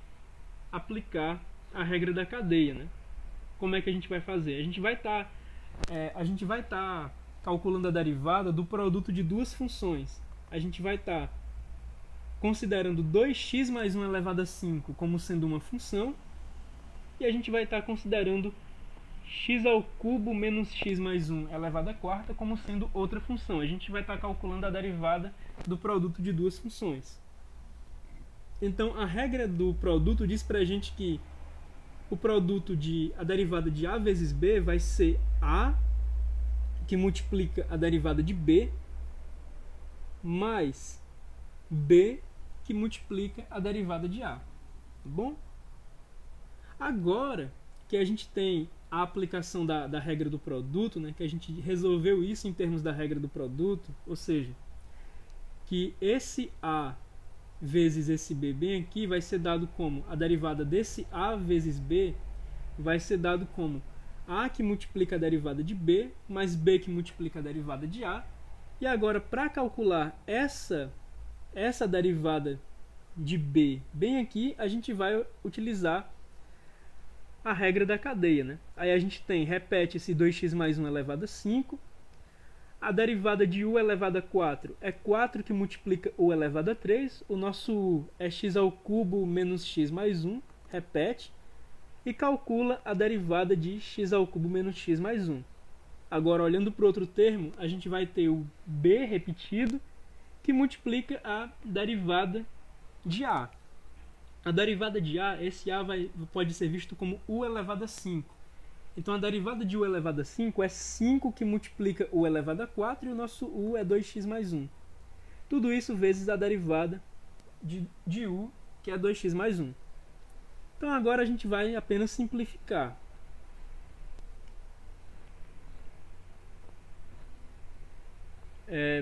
aplicar a regra da cadeia, né? Como é que a gente vai fazer? A gente vai estar calculando a derivada do produto de duas funções. A gente vai estar considerando 2x mais 1 elevado a 5 como sendo uma função, e a gente vai estar considerando x ao cubo menos x mais 1 elevado a quarta como sendo outra função. A gente vai estar calculando a derivada do produto de duas funções. Então a regra do produto diz pra gente que o produto a derivada de a vezes b vai ser a, que multiplica a derivada de b, mais b, que multiplica a derivada de a. Tá bom? Agora que a gente tem a aplicação da regra do produto, né, que a gente resolveu isso em termos da regra do produto, ou seja, que esse a vezes esse b bem aqui vai ser dado como a derivada desse a vezes b vai ser dado como a que multiplica a derivada de b mais b que multiplica a derivada de a. E agora, para calcular essa derivada de b bem aqui, a gente vai utilizar a regra da cadeia, né? Aí a gente repete esse 2x mais 1 elevado a 5. A derivada de u elevado a 4 é 4 que multiplica u elevado a 3. O nosso u é x ao cubo menos x mais 1. Repete. E calcula a derivada de x ao cubo menos x mais 1. Agora, olhando para o outro termo, a gente vai ter o b repetido, que multiplica a derivada de a. A derivada de a, esse a pode ser visto como u elevado a 5. Então a derivada de u elevado a 5 é 5 que multiplica u elevado a 4 e o nosso u é 2x mais 1. Tudo isso vezes a derivada de u, que é 2x mais 1. Então agora a gente vai apenas simplificar.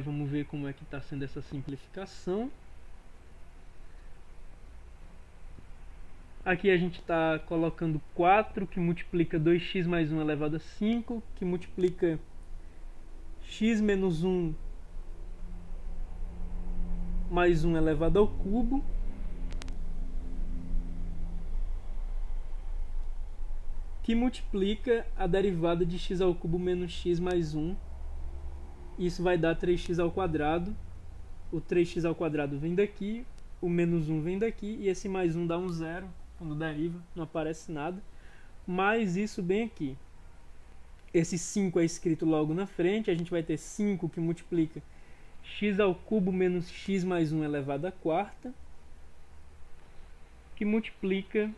Vamos ver como é que está sendo essa simplificação. Aqui a gente está colocando 4, que multiplica 2x mais 1 elevado a 5, que multiplica x menos 1 mais 1 elevado ao cubo. Que multiplica a derivada de x ao cubo menos x mais 1. Isso vai dar 3x ao quadrado. O 3x ao quadrado vem daqui, o menos 1 vem daqui, e esse mais 1 dá um zero. Quando deriva, não aparece nada. mais isso bem aqui. Esse 5 é escrito logo na frente, a gente vai ter 5 que multiplica x ao cubo menos x mais 1 elevado à quarta, que multiplica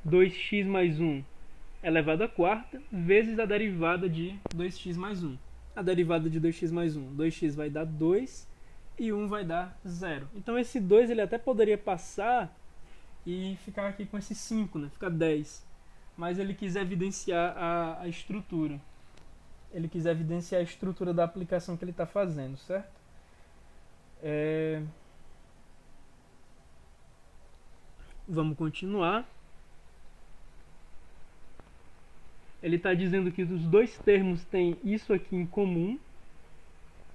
2x mais 1 elevado à quarta, vezes a derivada de 2x mais 1. A derivada de 2x mais 1, 2x vai dar 2 e 1 vai dar 0. Então esse 2 ele até poderia passar e ficar aqui com esse 5, né? Fica 10. Mas ele quis evidenciar a estrutura. Ele quis evidenciar a estrutura da aplicação que ele está fazendo, certo? Vamos continuar. Ele está dizendo que os dois termos têm isso aqui em comum.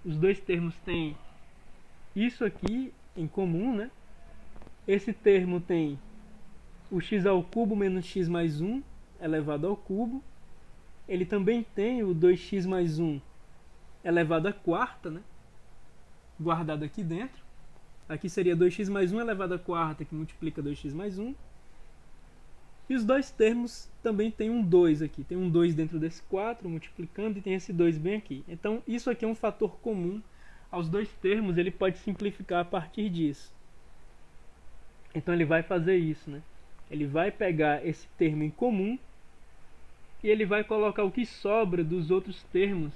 Os dois termos têm isso aqui em comum, né? Esse termo tem o x ao cubo menos x mais 1 elevado ao cubo. Ele também tem o 2x mais 1 elevado à quarta, né? Guardado aqui dentro. Aqui seria 2x mais 1 elevado à quarta, que multiplica 2x mais 1. E os dois termos também tem um 2 aqui. Tem um 2 dentro desse 4, multiplicando, e tem esse 2 bem aqui. Então, isso aqui é um fator comum aos dois termos. Ele pode simplificar a partir disso. Então, ele vai fazer isso, né? Ele vai pegar esse termo em comum e ele vai colocar o que sobra dos outros termos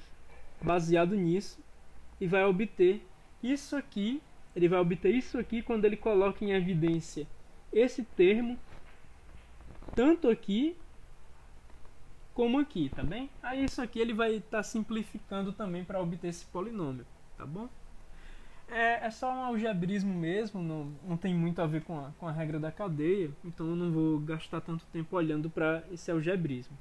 baseado nisso e vai obter isso aqui. Ele vai obter isso aqui quando ele coloca em evidência esse termo, tanto aqui como aqui, tá bem? Aí isso aqui ele vai estar simplificando também para obter esse polinômio, tá bom? É só um algebrismo mesmo, não tem muito a ver com a regra da cadeia, então eu não vou gastar tanto tempo olhando para esse algebrismo.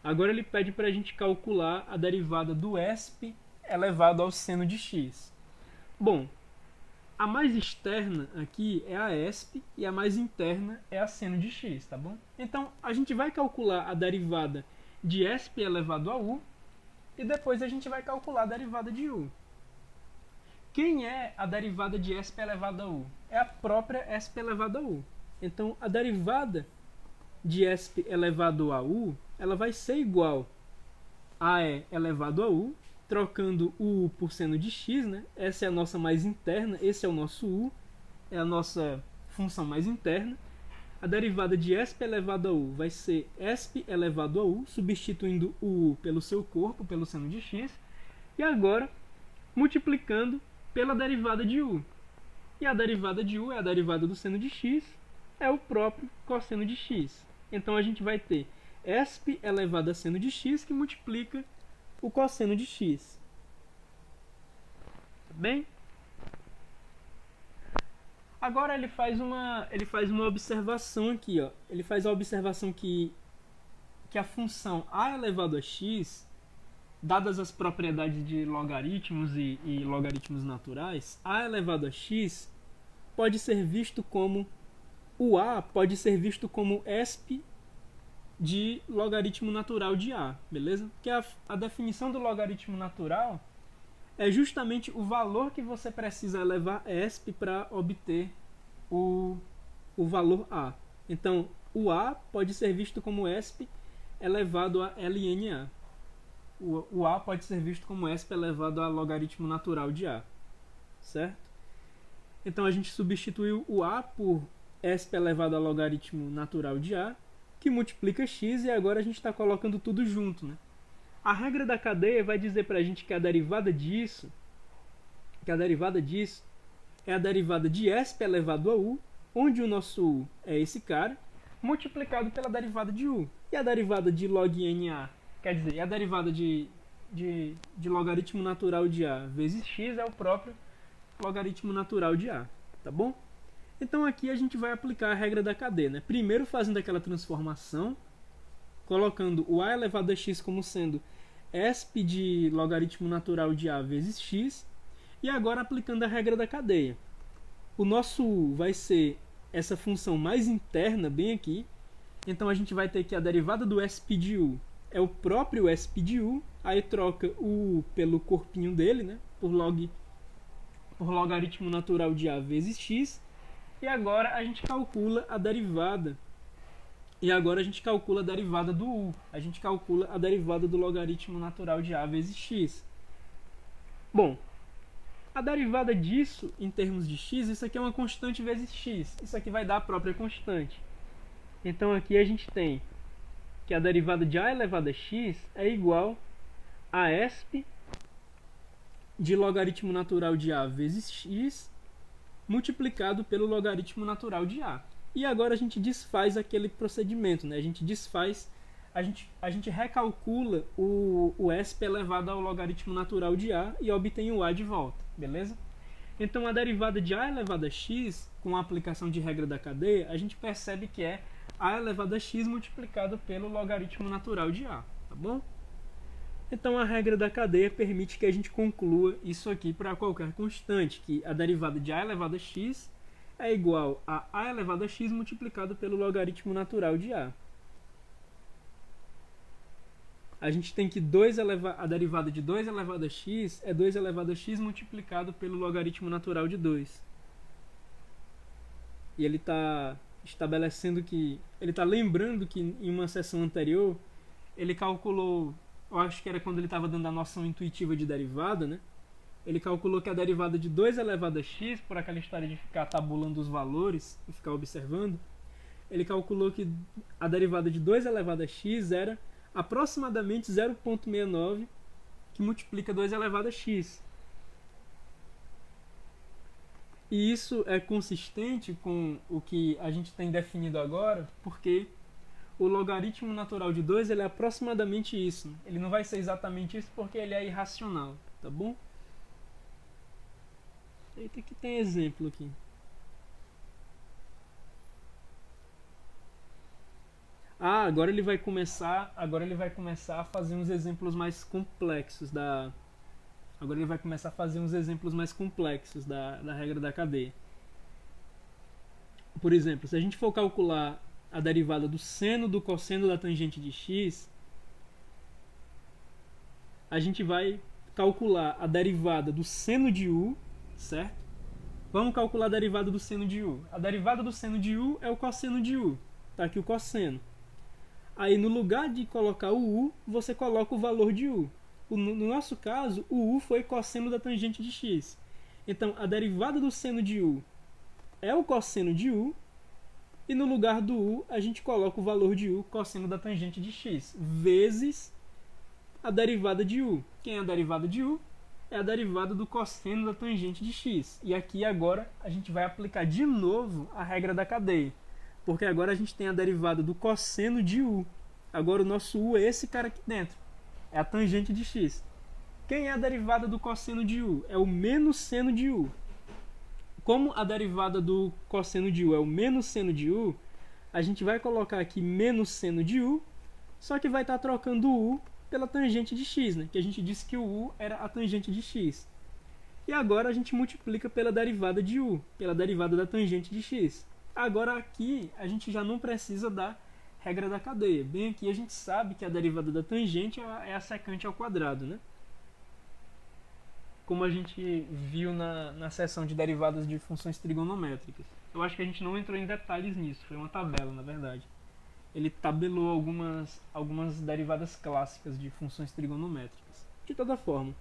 Agora ele pede para a gente calcular a derivada do ESP elevado ao seno de x. Bom, a mais externa aqui é a ESP e a mais interna é a seno de x, tá bom? Então a gente vai calcular a derivada de ESP elevado a u e depois a gente vai calcular a derivada de u. Quem é a derivada de ESP elevado a u? É a própria ESP elevado a u. Então, a derivada de ESP elevado a u, ela vai ser igual a E elevado a u, trocando o u por seno de x, né? Essa é a nossa mais interna, esse é o nosso u, é a nossa função mais interna. A derivada de ESP elevado a u vai ser ESP elevado a u, substituindo o u pelo seu corpo, pelo seno de x, e agora multiplicando pela derivada de u. E a derivada de u é a derivada do seno de x, é o próprio cosseno de x. Então a gente vai ter ESP elevado a seno de x que multiplica o cosseno de x. Tá bem? Agora ele faz uma observação aqui, ó. Ele faz a observação que a função a elevado a x, dadas as propriedades de logaritmos e logaritmos naturais, a elevado a x pode ser visto como o a pode ser visto como ESP de logaritmo natural de a, beleza? Porque a definição do logaritmo natural é justamente o valor que você precisa elevar ESP para obter o valor a. Então, o a pode ser visto como ESP elevado a ln a. O a pode ser visto como ESP elevado a logaritmo natural de a, certo? Então a gente substituiu o a por ESP elevado a logaritmo natural de a, que multiplica x, e agora a gente está colocando tudo junto, né? A regra da cadeia vai dizer para a gente que a derivada disso é a derivada de ESP elevado a u, onde o nosso u é esse cara, multiplicado pela derivada de u. E a derivada de log n a, quer dizer, a derivada de logaritmo natural de a vezes x é o próprio logaritmo natural de a, tá bom? Então aqui a gente vai aplicar a regra da cadeia, né? Primeiro fazendo aquela transformação, colocando o a elevado a x como sendo ESP de logaritmo natural de a vezes x, e agora aplicando a regra da cadeia. O nosso u vai ser essa função mais interna, bem aqui, então a gente vai ter que a derivada do ESP de u é o próprio ESP de u, aí troca o u pelo corpinho dele, né? Por logaritmo natural de a vezes x, E agora a gente calcula a derivada. E agora a gente calcula a derivada do u. A gente calcula a derivada do logaritmo natural de a vezes x. Bom, a derivada disso, em termos de x, isso aqui é uma constante vezes x. Isso aqui vai dar a própria constante. Então aqui a gente tem que a derivada de a elevado a x é igual a esp de logaritmo natural de a vezes x multiplicado pelo logaritmo natural de a. E agora a gente desfaz aquele procedimento, né? A gente recalcula o esp elevado ao logaritmo natural de a e obtém o a de volta, beleza? Então a derivada de a elevado a x, com a aplicação de regra da cadeia, a gente percebe que é a elevado a x multiplicado pelo logaritmo natural de a, tá bom? Então a regra da cadeia permite que a gente conclua isso aqui para qualquer constante, que a derivada de a elevado a x é igual a elevado a x multiplicado pelo logaritmo natural de a. A gente tem que a derivada de 2 elevado a x é 2 elevado a x multiplicado pelo logaritmo natural de 2. E ele está estabelecendo que... Ele está lembrando que em uma sessão anterior ele calculou... Eu acho que era quando ele estava dando a noção intuitiva de derivada, né? Ele calculou que a derivada de 2 elevado a x, por aquela história de ficar tabulando os valores e ficar observando, ele calculou que a derivada de 2 elevado a x era aproximadamente 0,69, que multiplica 2 elevado a x. E isso é consistente com o que a gente tem definido agora, porque o logaritmo natural de 2 ele é aproximadamente isso. Ele não vai ser exatamente isso porque ele é irracional, tá bom? Eita, que tem exemplo aqui. Agora ele vai começar a fazer uns exemplos mais complexos da regra da cadeia. Por exemplo, se a gente for calcular a derivada do seno do cosseno da tangente de x, a gente vai calcular a derivada do seno de u, certo? Vamos calcular a derivada do seno de u. A derivada do seno de u é o cosseno de u. Está aqui o cosseno. Aí, no lugar de colocar o u, você coloca o valor de u. No nosso caso, o u foi cosseno da tangente de x. Então, a derivada do seno de u é o cosseno de u. E no lugar do u, a gente coloca o valor de u, cosseno da tangente de x, vezes a derivada de u. Quem é a derivada de u? É a derivada do cosseno da tangente de x. E aqui agora a gente vai aplicar de novo a regra da cadeia. Porque agora a gente tem a derivada do cosseno de u. Agora o nosso u é esse cara aqui dentro. É a tangente de x. Quem é a derivada do cosseno de u? É o menos seno de u. Como a derivada do cosseno de u é o menos seno de u, a gente vai colocar aqui menos seno de u, só que vai estar trocando o u pela tangente de x, né? Que a gente disse que o u era a tangente de x. E agora a gente multiplica pela derivada de u, pela derivada da tangente de x. Agora aqui a gente já não precisa da regra da cadeia. Bem aqui a gente sabe que a derivada da tangente é a secante ao quadrado, né? Como a gente viu na seção de derivadas de funções trigonométricas. Eu acho que a gente não entrou em detalhes nisso, foi uma tabela, na verdade. Ele tabelou algumas derivadas clássicas de funções trigonométricas. De toda forma,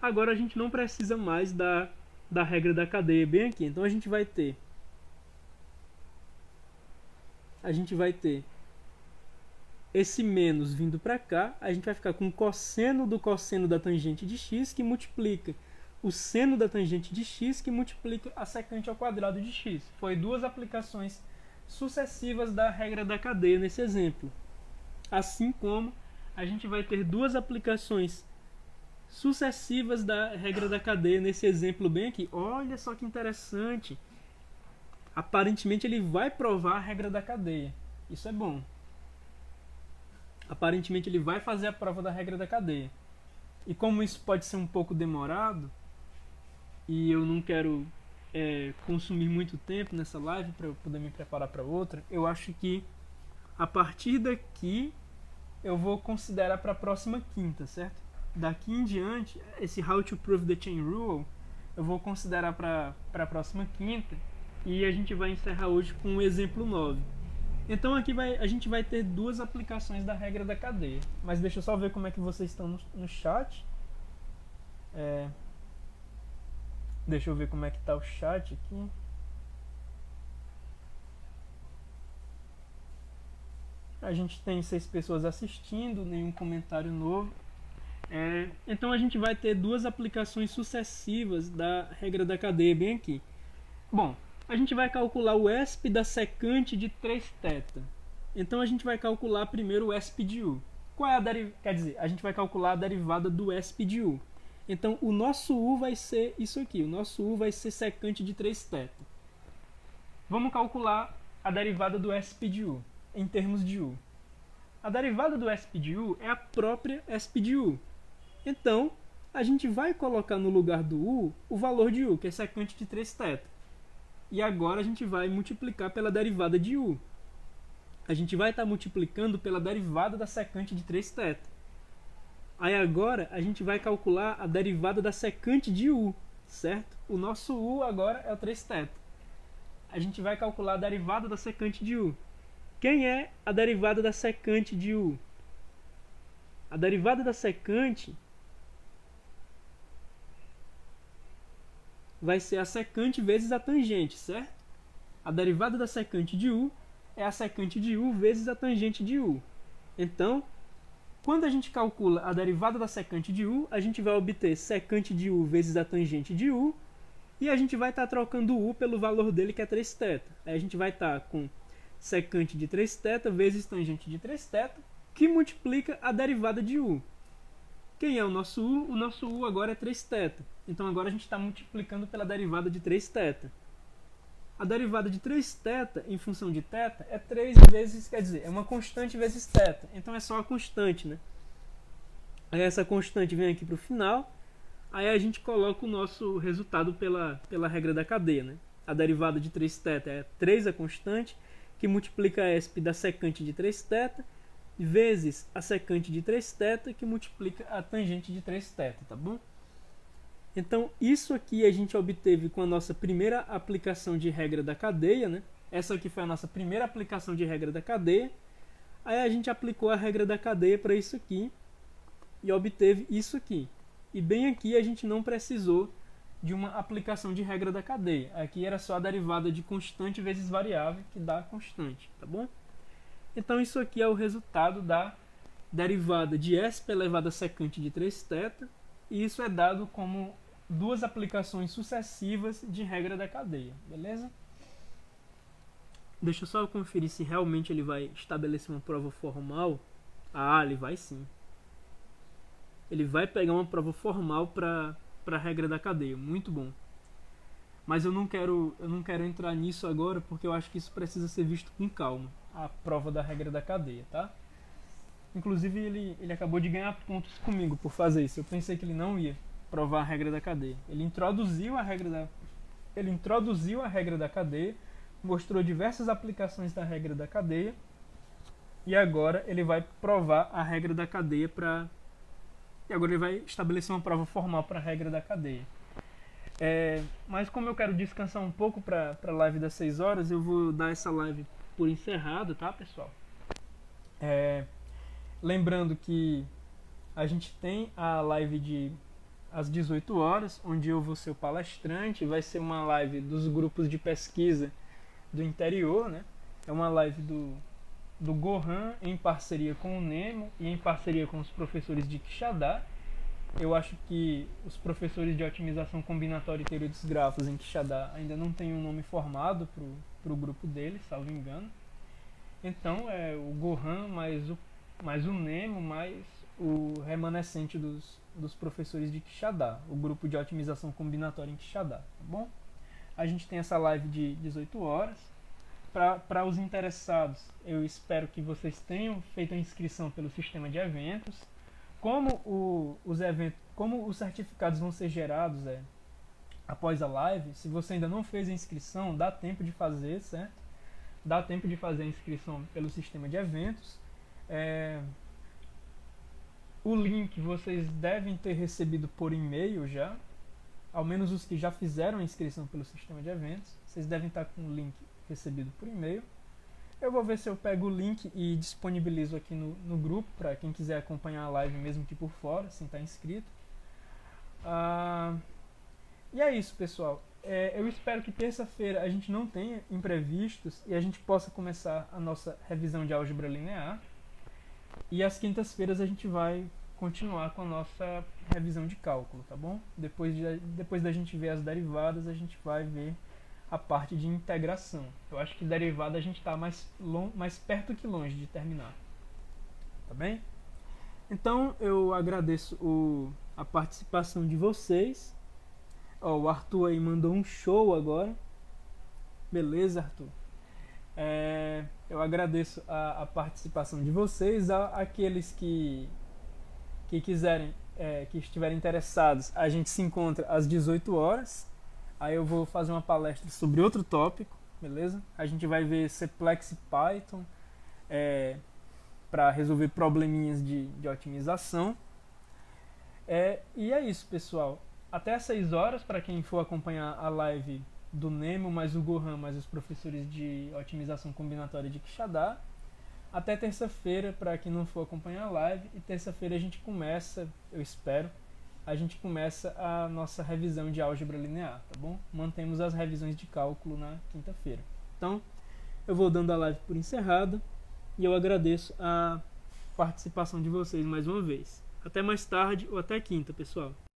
agora a gente não precisa mais da regra da cadeia bem aqui. Então a gente vai ter esse menos vindo para cá, a gente vai ficar com o cosseno do cosseno da tangente de x, que multiplica o seno da tangente de x, que multiplica a secante ao quadrado de x. Foi duas aplicações sucessivas da regra da cadeia nesse exemplo. Assim como a gente vai ter duas aplicações sucessivas da regra da cadeia nesse exemplo bem aqui. Olha só que interessante. Aparentemente ele vai provar a regra da cadeia. Isso é bom. Aparentemente ele vai fazer a prova da regra da cadeia. E como isso pode ser um pouco demorado, e eu não quero consumir muito tempo nessa live para eu poder me preparar para outra, eu acho que a partir daqui eu vou considerar para a próxima quinta, certo? Daqui em diante, esse How to Prove the Chain Rule eu vou considerar para a próxima quinta. e a gente vai encerrar hoje com o exemplo 9. Então aqui a gente vai ter duas aplicações da regra da cadeia. Mas deixa eu só ver como é que vocês estão no chat. Deixa eu ver como é que está o chat aqui. A gente tem 6 pessoas assistindo, nenhum comentário novo. Então a gente vai ter duas aplicações sucessivas da regra da cadeia bem aqui. Bom, a gente vai calcular o ESP da secante de 3θ. Então a gente vai calcular primeiro o ESP de U. Qual é a Quer dizer, a gente vai calcular a derivada do ESP de U. Então o nosso U vai ser isso aqui. O nosso U vai ser secante de 3θ. Vamos calcular a derivada do ESP de U em termos de U. A derivada do ESP de U é a própria ESP de U. Então, a gente vai colocar no lugar do U o valor de U, que é secante de 3θ. E agora a gente vai multiplicar pela derivada de U. A gente vai estar multiplicando pela derivada da secante de 3θ. Aí agora a gente vai calcular a derivada da secante de U, certo? O nosso U agora é o 3θ. A gente vai calcular a derivada da secante de U. Quem é a derivada da secante de U? A derivada da secante vai ser a secante vezes a tangente, certo? A derivada da secante de U é a secante de U vezes a tangente de U. Então, quando a gente calcula a derivada da secante de U, a gente vai obter secante de U vezes a tangente de U, e a gente vai estar trocando o U pelo valor dele, que é 3θ. Aí a gente vai estar com secante de 3θ vezes tangente de 3θ, que multiplica a derivada de U. Quem é o nosso U? O nosso U agora é 3θ. Então agora a gente está multiplicando pela derivada de 3θ. A derivada de 3θ em função de θ é 3 vezes, quer dizer, é uma constante vezes θ. Então é só a constante, né? Aí essa constante vem aqui para o final. Aí a gente coloca o nosso resultado pela regra da cadeia, né? A derivada de 3θ é 3 a constante, que multiplica a ESP da secante de 3θ, vezes a secante de 3θ, que multiplica a tangente de 3θ, tá bom? Então, isso aqui a gente obteve com a nossa primeira aplicação de regra da cadeia, né? Essa aqui foi a nossa primeira aplicação de regra da cadeia. Aí a gente aplicou a regra da cadeia para isso aqui e obteve isso aqui. E bem aqui a gente não precisou de uma aplicação de regra da cadeia. Aqui era só a derivada de constante vezes variável, que dá constante, tá bom? Então isso aqui é o resultado da derivada de ESP elevado a secante de 3θ, e isso é dado como duas aplicações sucessivas de regra da cadeia, beleza? Deixa eu só conferir se realmente ele vai estabelecer uma prova formal. Ah, ele vai sim. Ele vai pegar uma prova formal para a regra da cadeia, muito bom. Mas eu não quero entrar nisso agora, porque eu acho que isso precisa ser visto com calma, a prova da regra da cadeia, tá? Inclusive ele acabou de ganhar pontos comigo por fazer isso. Eu pensei que ele não ia provar a regra da cadeia. Ele introduziu a regra da cadeia, mostrou diversas aplicações da regra da cadeia, e agora ele vai provar a regra da cadeia e agora ele vai estabelecer uma prova formal para a regra da cadeia. Mas como eu quero descansar um pouco para a live das 6 horas, eu vou dar essa live por encerrada, tá, pessoal? Lembrando que a gente tem a live às 18 horas, onde eu vou ser o palestrante. Vai ser uma live dos grupos de pesquisa do interior, né? É uma live do Gohan em parceria com o Nemo e em parceria com os professores de Quixadá. Eu acho que os professores de otimização combinatória e teoria dos grafos em Quixadá ainda não tem um nome formado para o grupo deles, salvo engano. Então é o Gohan mais o Nemo mais o remanescente dos professores de Quixadá, o grupo de otimização combinatória em Quixadá, tá bom? A gente tem essa live de 18 horas. Para os interessados, eu espero que vocês tenham feito a inscrição pelo sistema de eventos. Como os certificados vão ser gerados após a live, se você ainda não fez a inscrição, dá tempo de fazer, certo? Dá tempo de fazer a inscrição pelo sistema de eventos. O link vocês devem ter recebido por e-mail já. ao menos os que já fizeram a inscrição pelo sistema de eventos, vocês devem estar com o link recebido por e-mail. Eu vou ver se eu pego o link e disponibilizo aqui no grupo, para quem quiser acompanhar a live mesmo que por fora, sem estar inscrito. E é isso, pessoal. Eu espero que terça-feira a gente não tenha imprevistos e a gente possa começar a nossa revisão de álgebra linear. E às quintas-feiras a gente vai continuar com a nossa revisão de cálculo, tá bom? Depois da gente ver as derivadas, a gente vai ver a parte de integração. Eu acho que derivada a gente está mais perto que longe de terminar. Tá bem? Então eu agradeço a participação de vocês. O Arthur aí mandou um show agora. Beleza, Arthur? Eu agradeço a participação de vocês. Aqueles que quiserem, que estiverem interessados, a gente se encontra às 18 horas. Aí eu vou fazer uma palestra sobre outro tópico, beleza? A gente vai ver Simplex e Python para resolver probleminhas de otimização. E é isso, pessoal. Até às 6 horas, para quem for acompanhar a live do Nemo, mais o Gohan, mais os professores de otimização combinatória de Quixadá. Até terça-feira, para quem não for acompanhar a live. E terça-feira a gente começa, eu espero, a gente começa a nossa revisão de álgebra linear, tá bom? Mantemos as revisões de cálculo na quinta-feira. Então, eu vou dando a live por encerrada e eu agradeço a participação de vocês mais uma vez. Até mais tarde ou até quinta, pessoal.